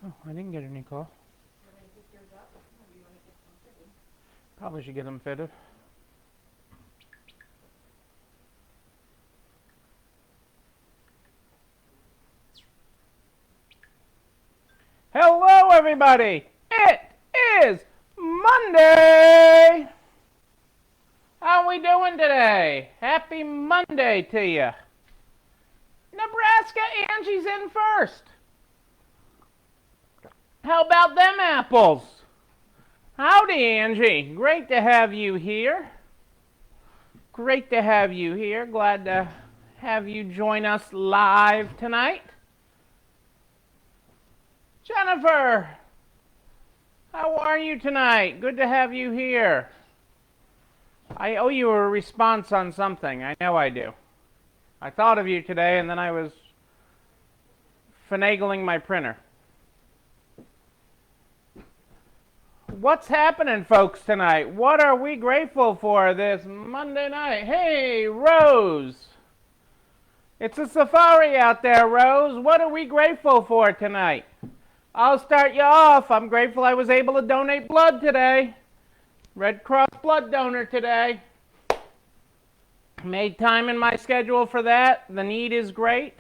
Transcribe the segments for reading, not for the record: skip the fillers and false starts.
Oh, I didn't get any call. Probably should get them fitted. Hello, everybody. It is Monday. How are we doing today? Happy Monday to you. Nebraska, Angie's in first. How about them apples? Howdy, Angie. Great to have you here. Great to have you here. Glad to have you join us live tonight. Jennifer, how are you tonight? Good to have you here. I owe you a response on something. I know I do. I thought of you today, and then I was finagling my printer. What's happening, folks, tonight? What are we grateful for this Monday night? Hey, Rose. It's a safari out there, Rose. What are we grateful for tonight? I'll start you off. I'm grateful I was able to donate blood today. Red Cross blood donor today. Made time in my schedule for that. The need is great.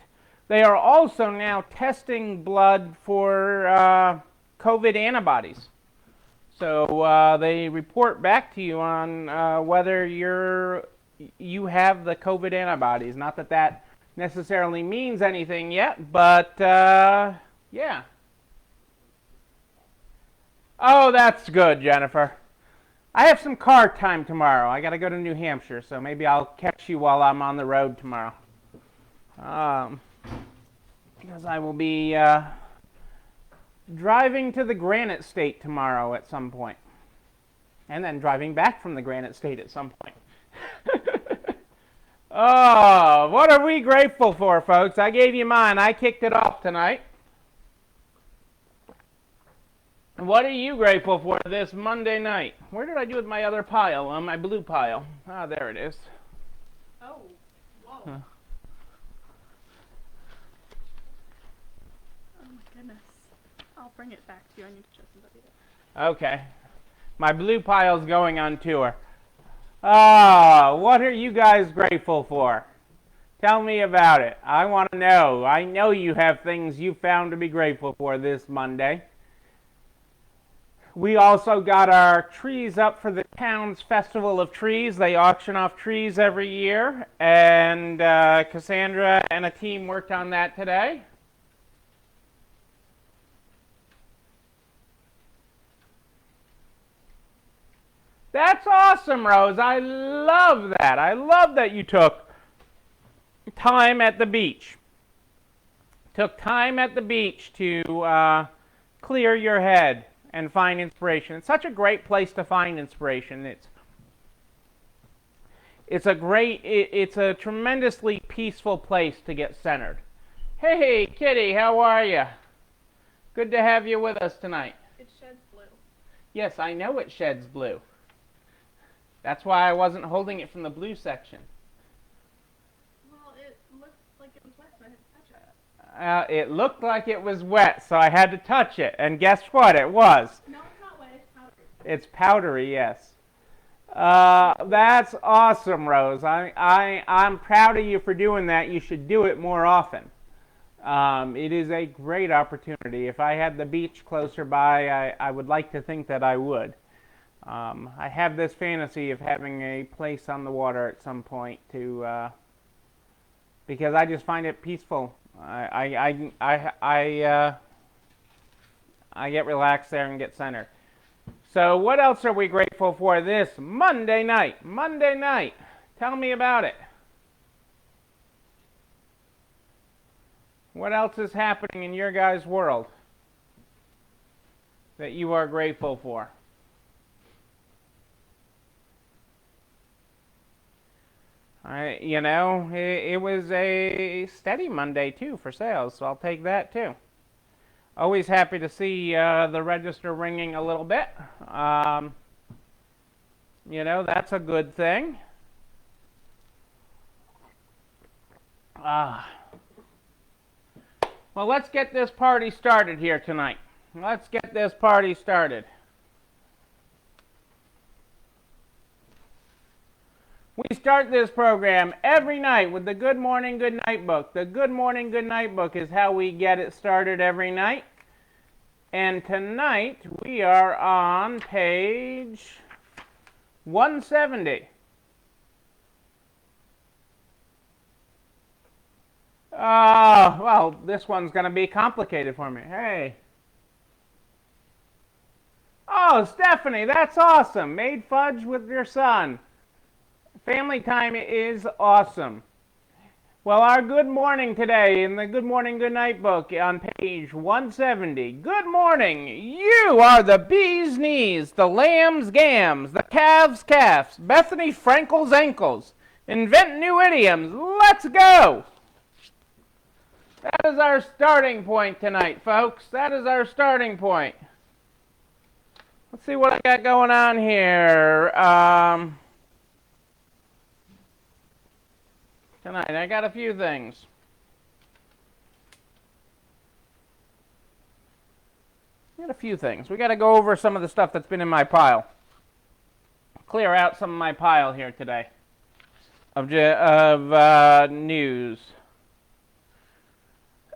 They are also now testing blood for COVID antibodies. So they report back to you on whether you have the COVID antibodies. Not that that necessarily means anything yet, but yeah. Oh, that's good, Jennifer. I have some car time tomorrow. I got to go to New Hampshire, so maybe I'll catch you while I'm on the road tomorrow. Because I will be driving to the Granite State tomorrow at some point. And then driving back from the Granite State at some point. Oh, what are we grateful for, folks? I gave you mine. I kicked it off tonight. What are you grateful for this Monday night? Where did I do with my other pile? On my blue pile. Ah, there it is. Oh, whoa. Huh. Oh my goodness. I'll bring it back to you. I need to show somebody that. Okay. My blue pile's going on tour. Ah, what are you guys grateful for? Tell me about it. I want to know. I know you have things you found to be grateful for this Monday. We also got our trees up for the town's Festival of Trees. They auction off trees every year, and Cassandra and a team worked on that today. That's awesome, Rose. I love that. I love that you took time at the beach. Took time at the beach to clear your head and find inspiration. It's such a great place to find inspiration. It's a tremendously peaceful place to get centered. Hey, Kitty, how are you? Good to have you with us tonight. It sheds blue. Yes, I know it sheds blue. That's why I wasn't holding it from the blue section. Well, it looked like it was wet, so I had to touch it. It looked like it was wet, so I had to touch it. And guess what? It was. No, it's not wet. It's powdery. It's powdery, yes. That's awesome, Rose. I'm proud of you for doing that. You should do it more often. It is a great opportunity. If I had the beach closer by, I would like to think that I would. I have this fantasy of having a place on the water at some point to, because I just find it peaceful. I get relaxed there and get centered. So what else are we grateful for this Monday night? Monday night. Tell me about it. What else is happening in your guys' world that you are grateful for? It was a steady Monday, too, for sales, so I'll take that, too. Always happy to see the register ringing a little bit. That's a good thing. Well, let's get this party started here tonight. let's get this party started. We start this program every night with the Good Morning, Good Night book. The Good Morning, Good Night book is how we get it started every night. And tonight we are on page 170. Well, this one's going to be complicated for me. Hey. Oh, Stephanie, that's awesome. Made fudge with your son. Family time is awesome. Well, our good morning today in the Good Morning, Good Night book on page 170. Good morning. You are the bee's knees, the lamb's gams, the calf's calves, Bethany Frankel's ankles. Invent new idioms. Let's go. That is our starting point tonight, folks. That is our starting point. Let's see what I got going on here. Tonight, I got a few things. We got to go over some of the stuff that's been in my pile. Clear out some of my pile here today of news.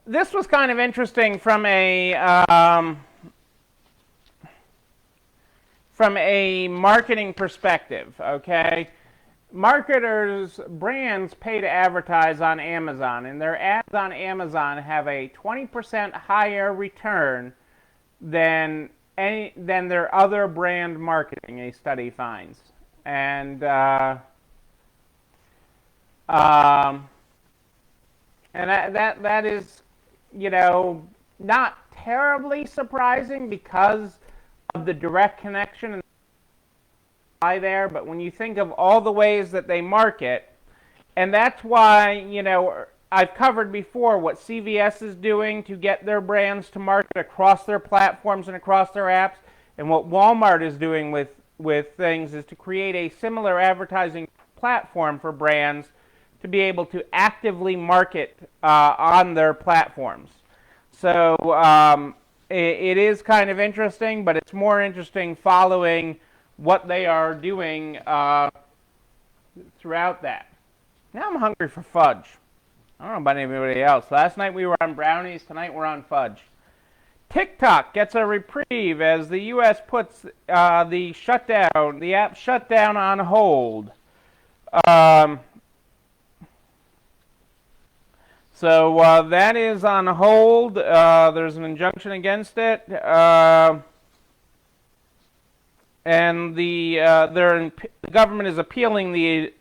This was kind of interesting from a marketing perspective, okay? Marketers, brands pay to advertise on Amazon, and their ads on Amazon have a 20% higher return than their other brand marketing, a study finds. And that is, not terribly surprising because of the direct connection and there, but when you think of all the ways that they market, and that's why, I've covered before what CVS is doing to get their brands to market across their platforms and across their apps, and what Walmart is doing with things is to create a similar advertising platform for brands to be able to actively market on their platforms. So it is kind of interesting, but it's more interesting following what they are doing throughout that. Now I'm hungry for fudge. I don't know about anybody else. Last night we were on brownies. Tonight we're on fudge. TikTok gets a reprieve as the U.S. puts the app shutdown on hold. So that is on hold. There's an injunction against it. And the government is appealing the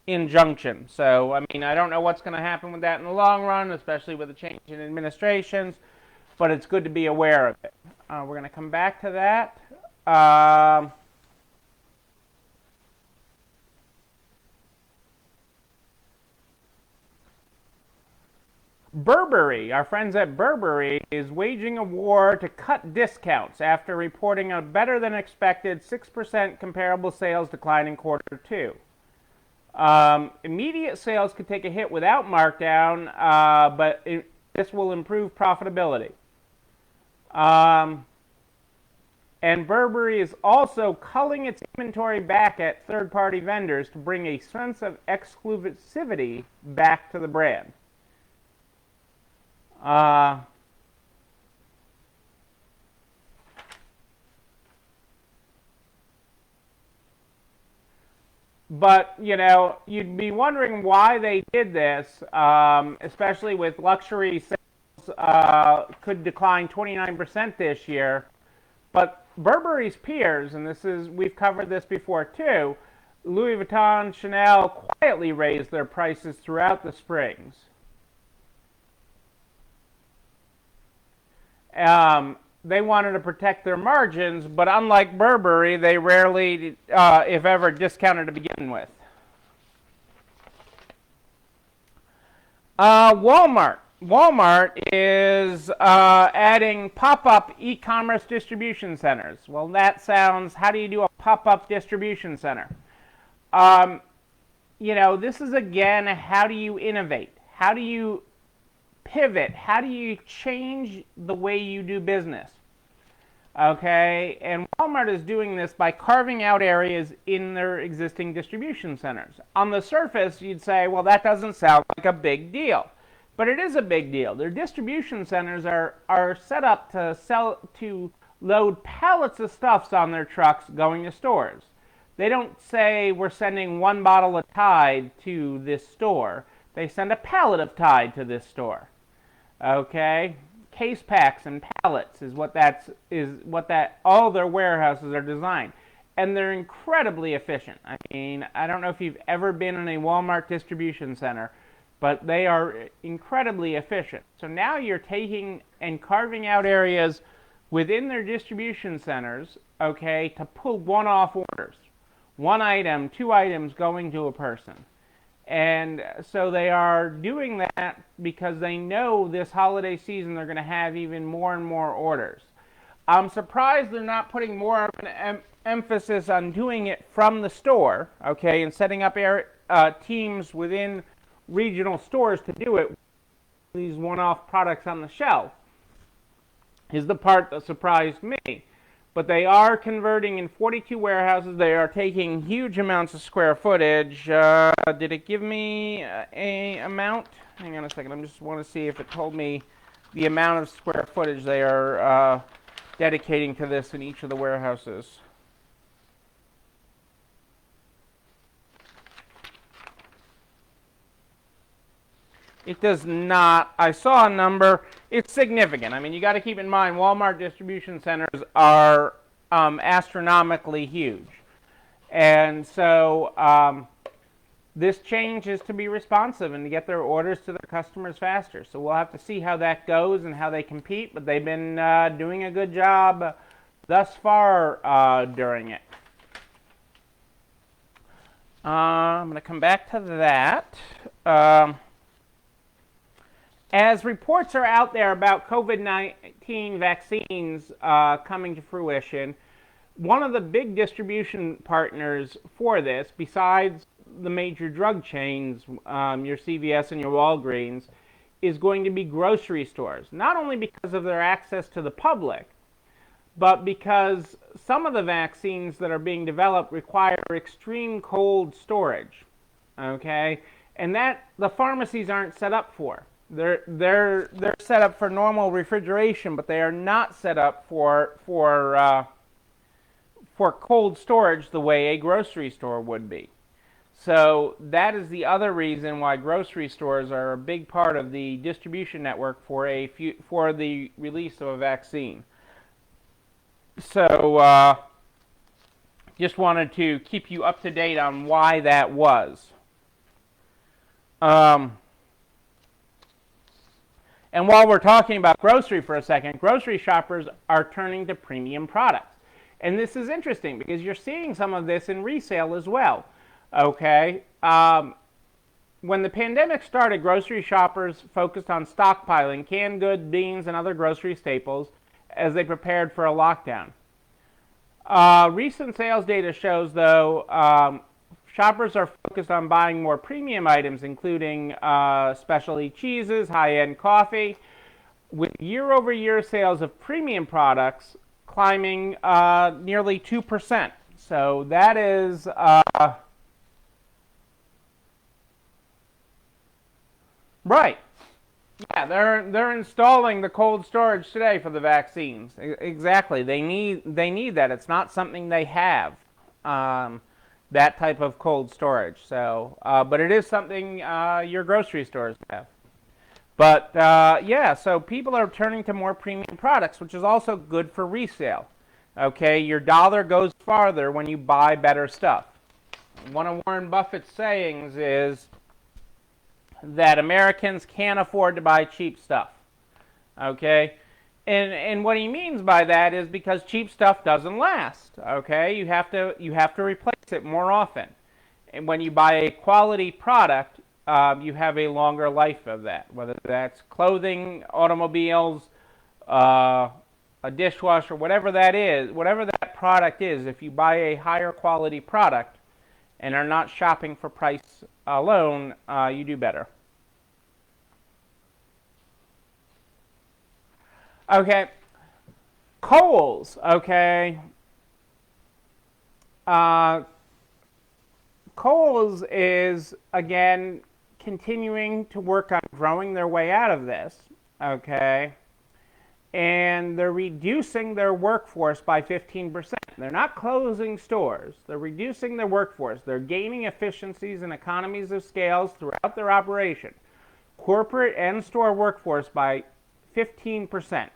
injunction. So, I don't know what's going to happen with that in the long run, especially with the change in administrations, but it's good to be aware of it. We're going to come back to that. Burberry, our friends at Burberry, is waging a war to cut discounts after reporting a better-than-expected 6% comparable sales decline in quarter two. Immediate sales could take a hit without markdown, but this will improve profitability. And Burberry is also culling its inventory back at third-party vendors to bring a sense of exclusivity back to the brand. But, you'd be wondering why they did this, especially with luxury sales could decline 29% this year. But Burberry's peers, and we've covered this before too, Louis Vuitton, Chanel quietly raised their prices throughout the springs. They wanted to protect their margins, but unlike Burberry, they rarely, if ever, discounted to begin with. Walmart. Walmart is adding pop-up e-commerce distribution centers. Well, that sounds, how do you do a pop-up distribution center? This is, again, how do you innovate? How do you pivot? How do you change the way you do business? Okay, and Walmart is doing this by carving out areas in their existing distribution centers. On the surface, you'd say, well, that doesn't sound like a big deal. But it is a big deal. Their distribution centers are set up to load pallets of stuffs on their trucks going to stores. They don't say we're sending 1 bottle of Tide to this store. They send a pallet of Tide to this store. Okay? Case packs and pallets is what all their warehouses are designed. And they're incredibly efficient. I mean, I don't know if you've ever been in a Walmart distribution center, but they are incredibly efficient. So now you're taking and carving out areas within their distribution centers, okay, to pull one-off orders. 1 item, 2 items going to a person. And so they are doing that because they know this holiday season they're going to have even more and more orders. I'm surprised they're not putting more of an emphasis on doing it from the store, okay, and setting up teams within regional stores to do it. These one-off products on the shelf is the part that surprised me. But they are converting in 42 warehouses. They are taking huge amounts of square footage. Did it give me a amount? Hang on a second. I just want to see if it told me the amount of square footage they are dedicating to this in each of the warehouses. It does not. I saw a number. It's significant. I mean, you got to keep in mind, Walmart distribution centers are astronomically huge. And so this change is to be responsive and to get their orders to their customers faster. So we'll have to see how that goes and how they compete. But they've been doing a good job thus far during it. I'm going to come back to that. As reports are out there about COVID-19 vaccines coming to fruition, one of the big distribution partners for this, besides the major drug chains, your CVS and your Walgreens, is going to be grocery stores. Not only because of their access to the public, but because some of the vaccines that are being developed require extreme cold storage. Okay? And that the pharmacies aren't set up for. They're set up for normal refrigeration, but they are not set up for cold storage the way a grocery store would be. So that is the other reason why grocery stores are a big part of the distribution network for the release of a vaccine. So just wanted to keep you up to date on why that was. And while we're talking about grocery for a second, grocery shoppers are turning to premium products. And this is interesting because you're seeing some of this in resale as well. Okay? When the pandemic started, grocery shoppers focused on stockpiling canned goods, beans, and other grocery staples as they prepared for a lockdown. Recent sales data shows, though, shoppers are focused on buying more premium items, including specialty cheeses, high-end coffee, with year-over-year sales of premium products climbing nearly 2%. So that is right. Yeah, they're installing the cold storage today for the vaccines. Exactly. They need that. It's not something they have. That type of cold storage. So, but it is something your grocery stores have. But yeah, so people are turning to more premium products, which is also good for resale. Okay, your dollar goes farther when you buy better stuff. One of Warren Buffett's sayings is that Americans can't afford to buy cheap stuff. Okay? And what he means by that is because cheap stuff doesn't last. Okay? You have to replace it more often. And when you buy a quality product, you have a longer life of that. Whether that's clothing, automobiles, a dishwasher, whatever that is, whatever that product is, if you buy a higher quality product and are not shopping for price alone, you do better. Okay, Kohl's, okay. Kohl's is, again, continuing to work on growing their way out of this, okay? And they're reducing their workforce by 15%. They're not closing stores. They're reducing their workforce. They're gaining efficiencies and economies of scales throughout their operation. Corporate and store workforce by 15%.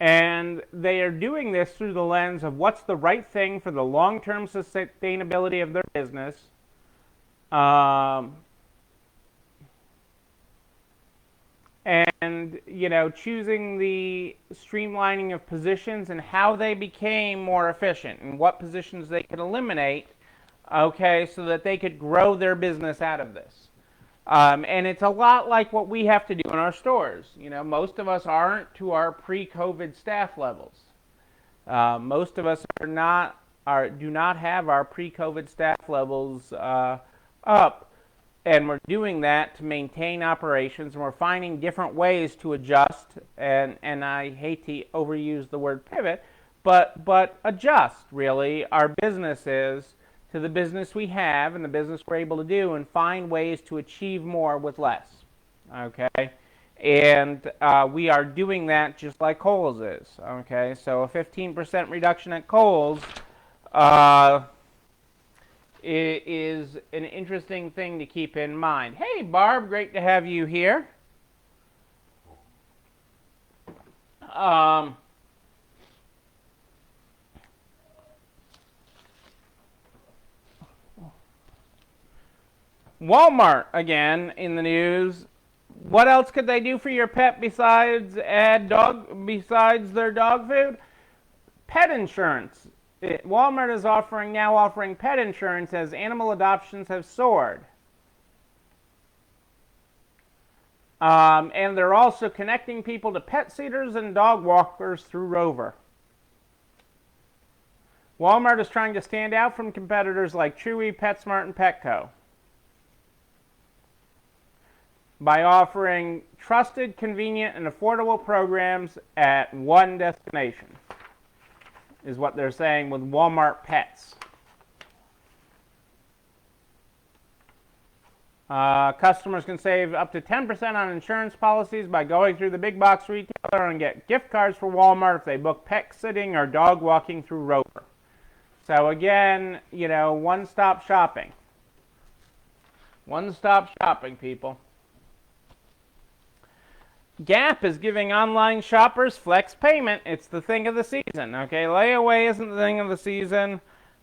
And they are doing this through the lens of what's the right thing for the long-term sustainability of their business. And, choosing the streamlining of positions and how they became more efficient and what positions they could eliminate, okay, so that they could grow their business out of this. And it's a lot like what we have to do in our stores. Most of us aren't to our pre-COVID staff levels. Most of us do not have our pre-COVID staff levels up, and we're doing that to maintain operations, and we're finding different ways to adjust. And I hate to overuse the word pivot, but adjust really our businesses to the business we have and the business we're able to do, and find ways to achieve more with less, okay? And we are doing that just like Kohl's is, okay? So a 15% reduction at Kohl's is an interesting thing to keep in mind. Hey, Barb, great to have you here. Walmart, again, in the news. What else could they do for your pet besides their dog food? Pet insurance. Walmart is now offering pet insurance as animal adoptions have soared. And they're also connecting people to pet sitters and dog walkers through Rover. Walmart is trying to stand out from competitors like Chewy, PetSmart, and Petco by offering trusted, convenient, and affordable programs at one destination, is what they're saying with Walmart Pets. Customers can save up to 10% on insurance policies by going through the big box retailer and get gift cards for Walmart if they book pet sitting or dog walking through Rover. So again, one-stop shopping. One-stop shopping, people. Gap is giving online shoppers flex payment. It's the thing of the season, okay? Layaway isn't the thing of the season,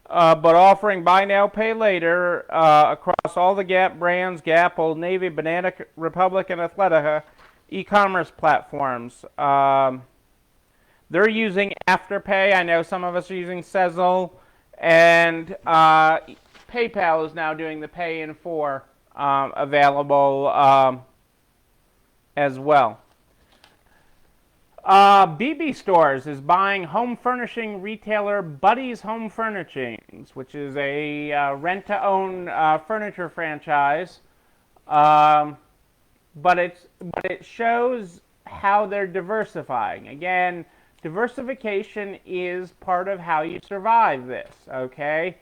but offering buy now, pay later across all the Gap brands, Gap, Old Navy, Banana Republic, and Athleisure e-commerce platforms. They're using Afterpay. I know some of us are using Sezzle, and PayPal is now doing the pay in 4 available as well. BB Stores is buying home furnishing retailer Buddy's Home Furnishings, which is a rent-to-own furniture franchise. But it shows how they're diversifying. Again, diversification is part of how you survive this, okay?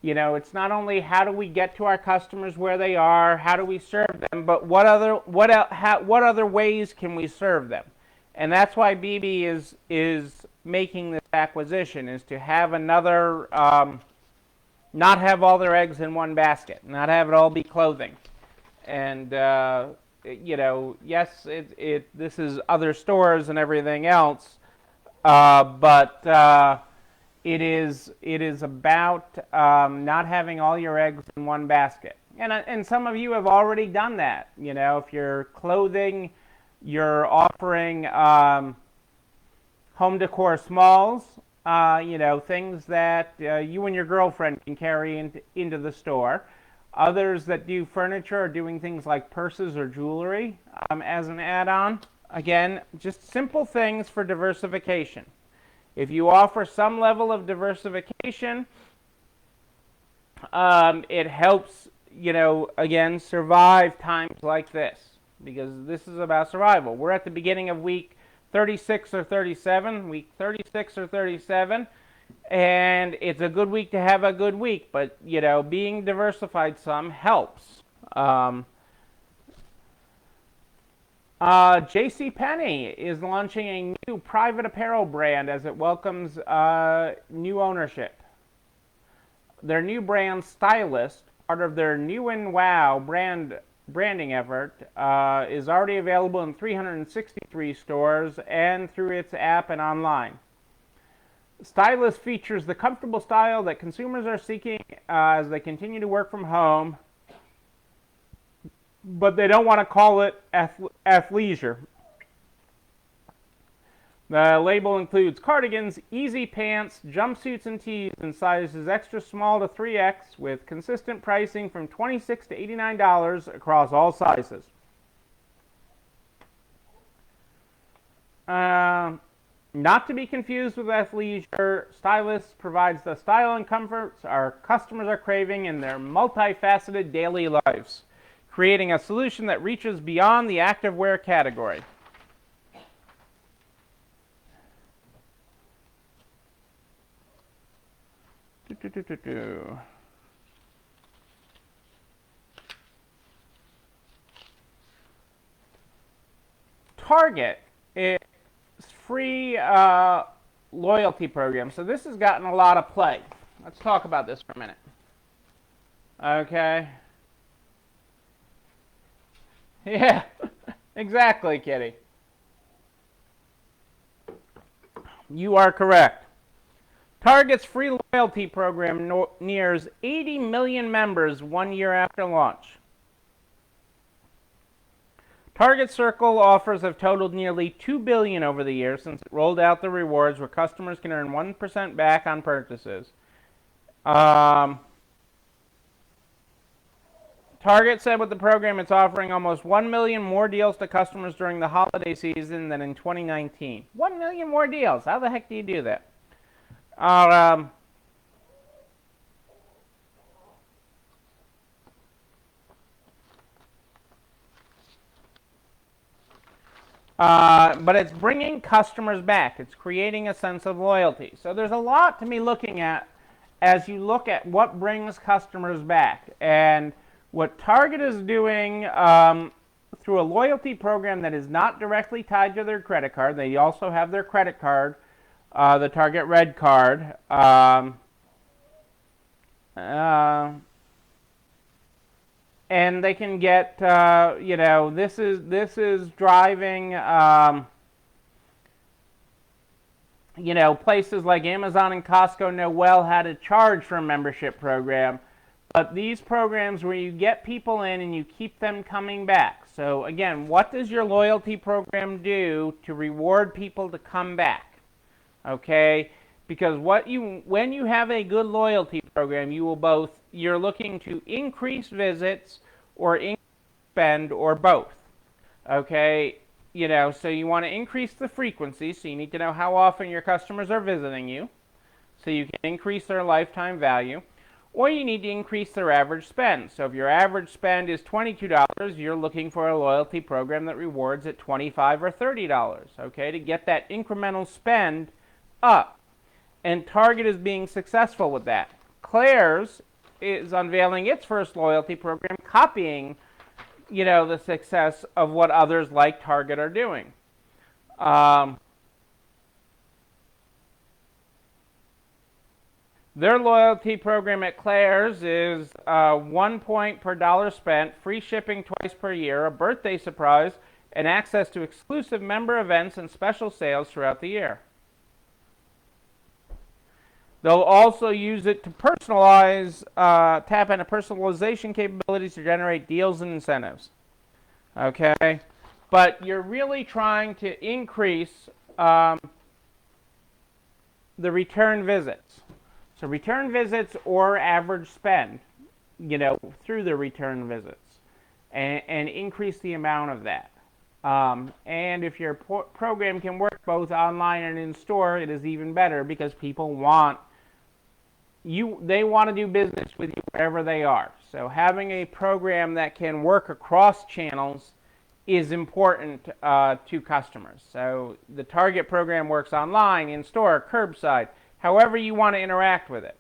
It's not only how do we get to our customers where they are, how do we serve them, but what other ways can we serve them? And that's why BB is making this acquisition, is to have another, not have all their eggs in one basket, not have it all be clothing. And yes, this is other stores and everything else, but it is about not having all your eggs in one basket. And some of you have already done that. If you're clothing, you're offering home decor smalls, things that you and your girlfriend can carry into the store. Others that do furniture are doing things like purses or jewelry as an add-on. Again, just simple things for diversification. If you offer some level of diversification, it helps, again, survive times like this. because this is about survival. We're at the beginning of week 36 or 37, week 36 or 37, and it's a good week to have a good week, but, you know, being diversified some helps. JcPenny is launching a new private apparel brand as it welcomes new ownership. Their new brand, Stylist, part of their New and Wow branding effort, is already available in 363 stores and through its app and online. Stylist features the comfortable style that consumers are seeking as they continue to work from home, but they don't want to call it athleisure. The label includes cardigans, easy pants, jumpsuits, and tees in sizes extra small to 3X with consistent pricing from $26 to $89 across all sizes. Not to be confused with athleisure, Stylist provides the style and comforts our customers are craving in their multifaceted daily lives, creating a solution that reaches beyond the activewear category. Target is free loyalty program. So this has gotten a lot of play. Let's talk about this for a minute. Okay. Yeah, exactly, Kitty. You are correct. Target's free loyalty program nears 80 million members 1 year after launch. Target Circle offers have totaled nearly $2 billion over the years since it rolled out the rewards where customers can earn 1% back on purchases. Target said with the program it's offering almost 1 million more deals to customers during the holiday season than in 2019. 1 million more deals. How the heck do you do that? But it's bringing customers back. It's creating a sense of loyalty. So there's a lot to be looking at as you look at what brings customers back. And what Target is doing through a loyalty program that is not directly tied to their credit card. They also have their credit card, the Target Red Card. And they can get, this is driving, places like Amazon and Costco know well how to charge for a membership program. But these programs where you get people in and you keep them coming back. So again, what does your loyalty program do to reward people to come back? Okay? Because when you have a good loyalty program, you're looking to increase visits or increase spend or both. Okay? So you want to increase the frequency, so you need to know how often your customers are visiting you, so you can increase their lifetime value, or you need to increase their average spend. So if your average spend is $22, you're looking for a loyalty program that rewards at $25 or $30, okay, to get that incremental spend up. And Target is being successful with that. Claire's is unveiling its first loyalty program, copying, the success of what others like Target are doing. Their loyalty program at Claire's is 1 point per dollar spent, free shipping twice per year, a birthday surprise, and access to exclusive member events and special sales throughout the year. They'll also use it to personalize, tap into personalization capabilities to generate deals and incentives. Okay? But you're really trying to increase the return visits. So return visits or average spend, through the return visits, and increase the amount of that. And if your program can work both online and in store, it is even better because people want to do business with you wherever they are. So having a program that can work across channels is important to customers. So the Target program works online, in store, curbside, however you want to interact with it.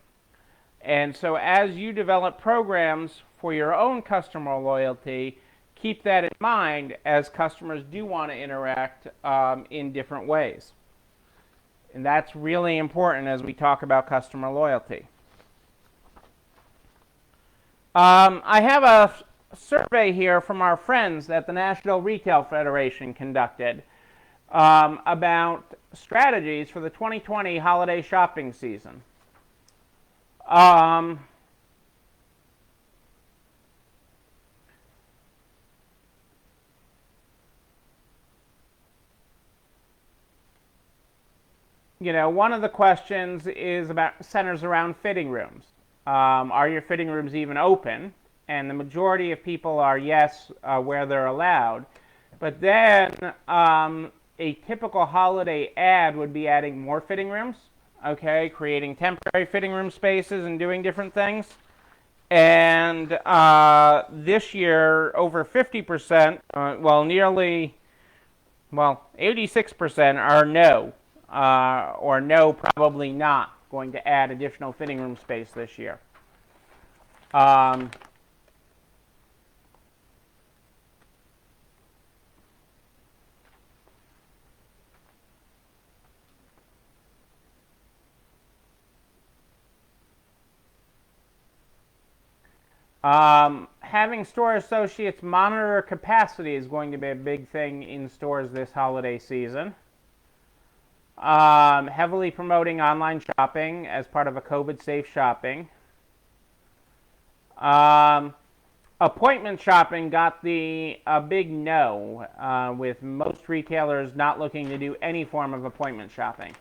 And so as you develop programs for your own customer loyalty, keep that in mind as customers do want to interact in different ways. And that's really important as we talk about customer loyalty. I have a survey here from our friends that the National Retail Federation conducted about strategies for the 2020 holiday shopping season. One of the questions centers around fitting rooms. Are your fitting rooms even open? And the majority of people are yes, where they're allowed. But then a typical holiday ad would be adding more fitting rooms, okay, creating temporary fitting room spaces and doing different things. And this year, over 50%, 86% are no, or no, probably not going to add additional fitting room space this year. Having store associates monitor capacity is going to be a big thing in stores this holiday season. Heavily promoting online shopping as part of a COVID-safe shopping. Appointment shopping got a big no, with most retailers not looking to do any form of appointment shopping.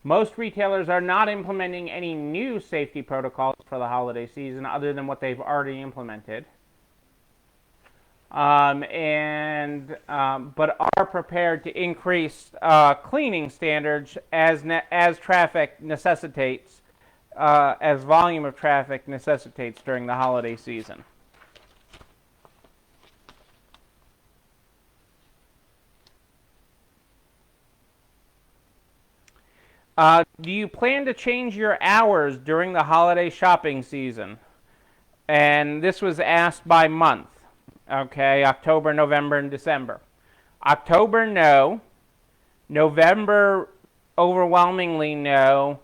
Most retailers are not implementing any new safety protocols for the holiday season other than what they've already implemented. But are prepared to increase cleaning standards as traffic necessitates, as volume of traffic necessitates during the holiday season. Do you plan to change your hours during the holiday shopping season? And this was asked by month. Okay, October, November, and December. October, no. November, overwhelmingly no.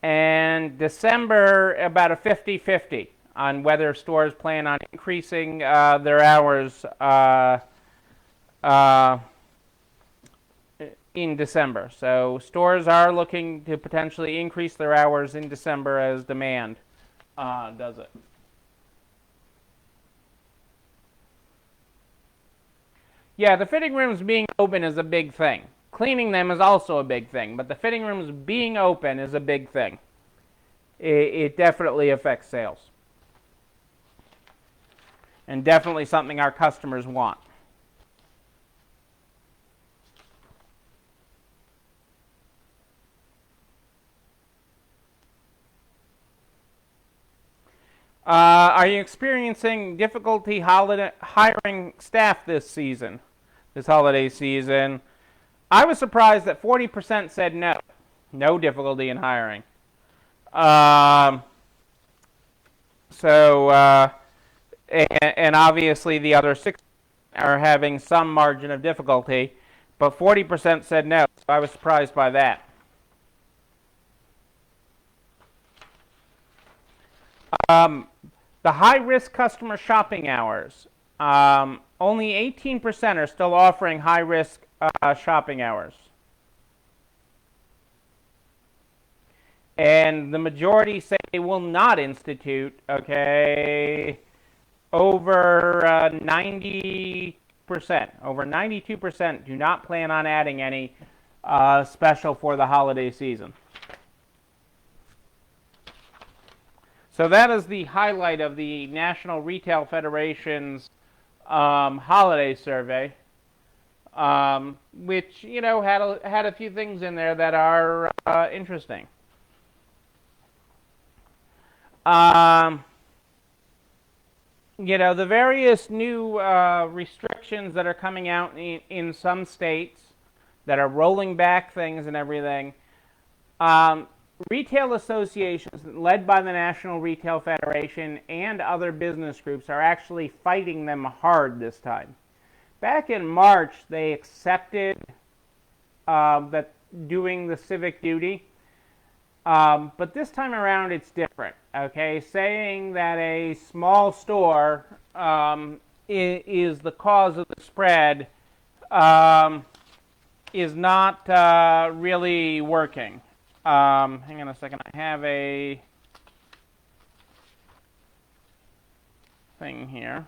And December, about a 50-50 on whether stores plan on increasing their hours in December. So stores are looking to potentially increase their hours in December as demand does it. Yeah, the fitting rooms being open is a big thing. Cleaning them is also a big thing, but the fitting rooms being open is a big thing. It definitely affects sales. And definitely something our customers want. Are you experiencing difficulty hiring staff this holiday season? I was surprised that 40% said no. No difficulty in hiring. And obviously the other 6 are having some margin of difficulty, but 40% said no, so I was surprised by that. The high-risk customer shopping hours. Only 18% are still offering high-risk shopping hours. And the majority say they will not institute, okay, over 90%. Over 92% do not plan on adding any special for the holiday season. So that is the highlight of the National Retail Federation's holiday survey, which had a few things in there that are interesting. the various new restrictions that are coming out in some states that are rolling back things and everything, retail associations led by the National Retail Federation and other business groups are actually fighting them hard this time. Back in March, they accepted that doing the civic duty, but this time around it's different. Okay, saying that a small store is the cause of the spread is not really working. Hang on a second. I have a thing here.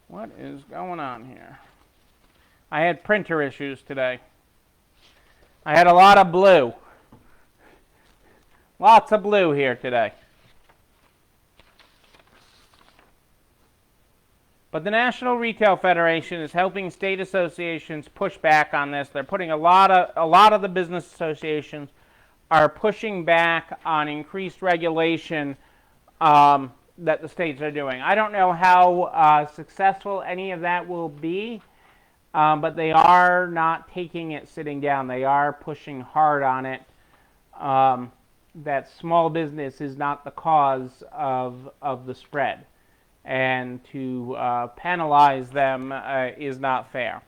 What is going on here? I had printer issues today. I had a lot of blue. Lots of blue here today. But the National Retail Federation is helping state associations push back on this. They're putting a lot of the business associations are pushing back on increased regulation that the states are doing. I don't know how successful any of that will be, but they are not taking it sitting down. They are pushing hard on it. That small business is not the cause of the spread. And to penalize them is not fair.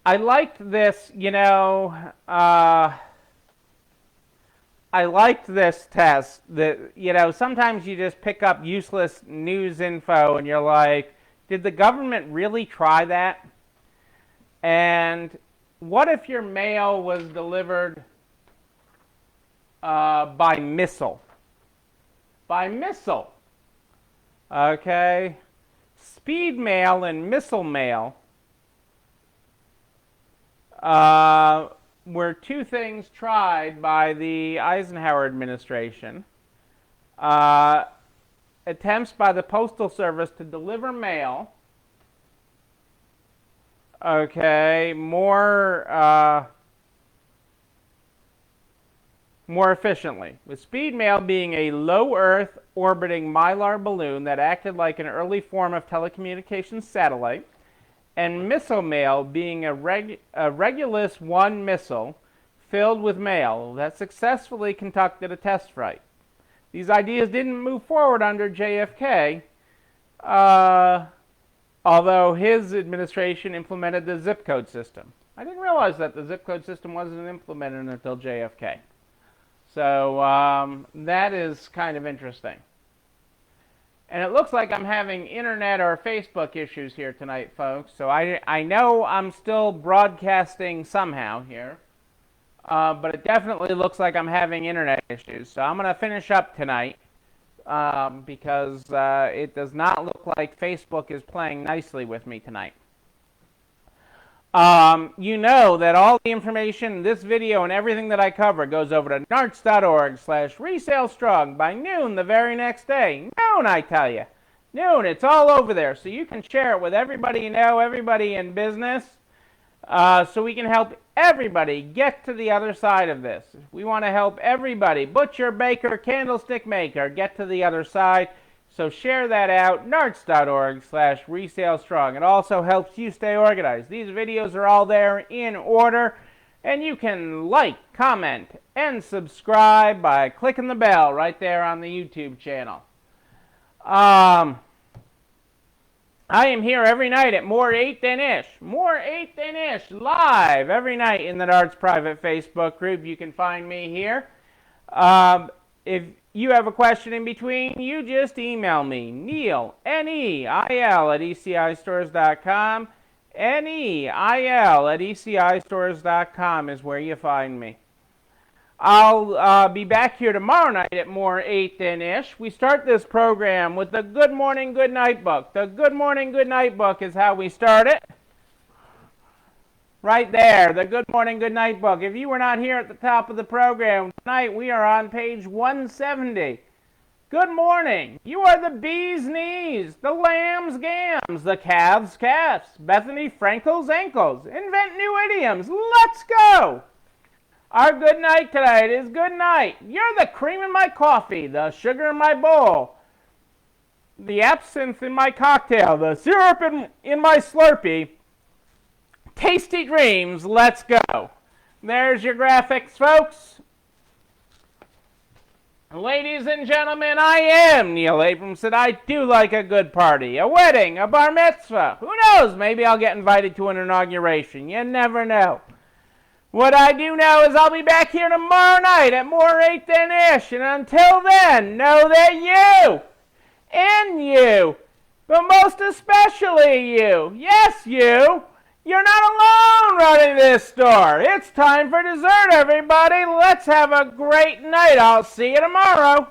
I liked this, I liked this test. That, sometimes you just pick up useless news info and you're like, did the government really try that? And what if your mail was delivered by missile? By missile. Okay, speed mail and missile mail were two things tried by the Eisenhower administration. Attempts by the Postal Service to deliver mail, more efficiently, with speed mail being a low Earth orbiting mylar balloon that acted like an early form of telecommunications satellite, and missile mail being a Regulus 1 missile filled with mail that successfully conducted a test flight. These ideas didn't move forward under JFK, although his administration implemented the zip code system. I didn't realize that the zip code system wasn't implemented until JFK. So that is kind of interesting. And it looks like I'm having internet or Facebook issues here tonight, folks. So I know I'm still broadcasting somehow here. But it definitely looks like I'm having internet issues. So I'm going to finish up tonight because it does not look like Facebook is playing nicely with me tonight. You know that all the information in this video and everything that I cover goes over to narts.org/resalestrong by noon the very next day. Noon, I tell you. Noon, it's all over there. So you can share it with everybody you know, everybody in business, so we can help everybody get to the other side of this. We want to help everybody, butcher, baker, candlestick maker, get to the other side. So share that out, narts.org/resalestrong. It also helps you stay organized. These videos are all there in order, and you can like, comment, and subscribe by clicking the bell right there on the YouTube channel. I am here every night at More 8 Than Ish. More 8 Than Ish, live every night in the Narts private Facebook group. You can find me here. If you have a question in between, you just email me, Neil, N-E-I-L, at ECIstores.com. N-E-I-L at ECIstores.com is where you find me. I'll be back here tomorrow night at More 8 Than Ish. We start this program with the Good Morning, Good Night book. The Good Morning, Good Night book is how we start it. Right there, the Good Morning, Good Night book. If you were not here at the top of the program tonight, we are on page 170. Good morning. You are the bee's knees, the lamb's gams, the calf's calves, Bethany Frankel's ankles. Invent new idioms. Let's go. Our good night tonight is good night. You're the cream in my coffee, the sugar in my bowl, the absinthe in my cocktail, the syrup in my Slurpee. Tasty dreams, let's go. There's your graphics, folks. Ladies and gentlemen, I am Neil Abramson. I do like a good party, a wedding, a bar mitzvah. Who knows, maybe I'll get invited to an inauguration. You never know. What I do know is I'll be back here tomorrow night at more 8 than ish. And until then, know that you, and you, but most especially you, yes you, you're not alone running this store. It's time for dessert, everybody. Let's have a great night. I'll see you tomorrow.